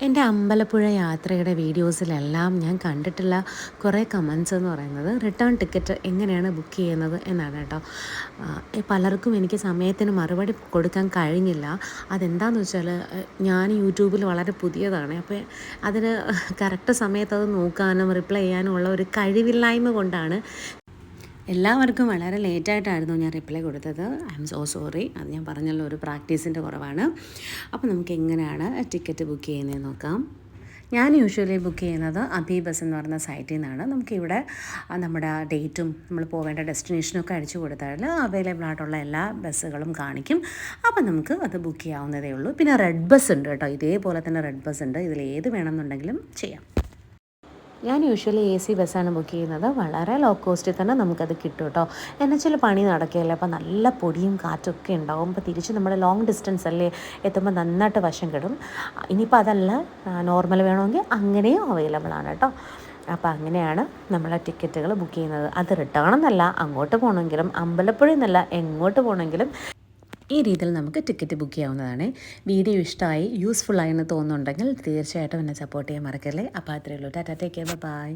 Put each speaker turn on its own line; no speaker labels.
എൻ്റെ അമ്പലപ്പുഴ യാത്രയുടെ വീഡിയോസിലെല്ലാം ഞാൻ കണ്ടിട്ടുള്ള കുറേ കമൻസ് എന്ന് പറയുന്നത് റിട്ടേൺ ടിക്കറ്റ് എങ്ങനെയാണ് ബുക്ക് ചെയ്യുന്നത് എന്നാണ് കേട്ടോ. പലർക്കും എനിക്ക് സമയത്തിന് മറുപടി കൊടുക്കാൻ കഴിഞ്ഞില്ല. അതെന്താണെന്ന് വെച്ചാൽ ഞാൻ യൂട്യൂബിൽ വളരെ പുതിയതാണ്. അപ്പോൾ അതിന് കറക്റ്റ് സമയത്ത് അത് നോക്കാനും റിപ്ലൈ ചെയ്യാനും ഉള്ള ഒരു കഴിവില്ലായ്മ കൊണ്ടാണ് എല്ലാവർക്കും വളരെ ലേറ്റായിട്ടായിരുന്നു ഞാൻ റിപ്ലൈ കൊടുത്തത്. I M so sorry. അത് ഞാൻ പറഞ്ഞല്ലോ, ഒരു പ്രാക്ടീസിൻ്റെ കുറവാണ്. അപ്പോൾ നമുക്ക് എങ്ങനെയാണ് ടിക്കറ്റ് ബുക്ക് ചെയ്യുന്നതെന്ന് നോക്കാം. ഞാൻ യൂഷ്വലി ബുക്ക് ചെയ്യുന്നത് അബി ബസ് എന്ന് പറയുന്ന സൈറ്റിൽ നിന്നാണ്. നമുക്കിവിടെ നമ്മുടെ ഡേറ്റും നമ്മൾ പോവേണ്ട ഡെസ്റ്റിനേഷനൊക്കെ അടിച്ചു കൊടുത്താൽ അവൈലബിൾ ആയിട്ടുള്ള എല്ലാ ബസ്സുകളും കാണിക്കും. അപ്പോൾ നമുക്ക് അത് ബുക്ക് ചെയ്യാവുന്നതേ ഉള്ളൂ. പിന്നെ റെഡ് ബസ് ഉണ്ട് കേട്ടോ, ഇതേപോലെ തന്നെ റെഡ് ബസ് ഉണ്ട്. ഇതിൽ ഏത് വേണമെന്നുണ്ടെങ്കിലും ചെയ്യാം. ഞാൻ യൂഷ്വലി AC ബസ്സാണ് ബുക്ക് ചെയ്യുന്നത്. വളരെ ലോ കോസ്റ്റിൽ തന്നെ നമുക്കത് കിട്ടും കേട്ടോ. എന്നുവെച്ചാൽ പണി നടക്കുകയല്ലേ, അപ്പോൾ നല്ല പൊടിയും കാറ്റൊക്കെ ഉണ്ടാവും. അപ്പോൾ തിരിച്ച് നമ്മൾ ലോങ് ഡിസ്റ്റൻസ് അല്ലേ എത്തുമ്പോൾ നന്നായിട്ട് വശം കെടും. ഇനിയിപ്പോൾ അതല്ല, നോർമൽ വേണമെങ്കിൽ അങ്ങനെയും അവൈലബിൾ ആണ് കേട്ടോ. അപ്പോൾ അങ്ങനെയാണ് നമ്മൾ ടിക്കറ്റുകൾ ബുക്ക് ചെയ്യുന്നത്. അത് റിട്ടേൺ എന്നല്ല, അങ്ങോട്ട് പോകണമെങ്കിലും അമ്പലപ്പുഴയിൽ നിന്നല്ല എങ്ങോട്ട് പോകണമെങ്കിലും ഈ രീതിയിൽ നമുക്ക് ടിക്കറ്റ് ബുക്ക് ചെയ്യാവുന്നതാണ്. വീഡിയോ ഇഷ്ടമായി യൂസ്ഫുള്ളായി എന്ന് തോന്നുന്നുണ്ടെങ്കിൽ തീർച്ചയായിട്ടും എന്നെ സപ്പോർട്ട് ചെയ്യാൻ മറക്കല്ലേ. അപ്പോൾ അത്രയേ ഉള്ളൂ. Tata, take care, by.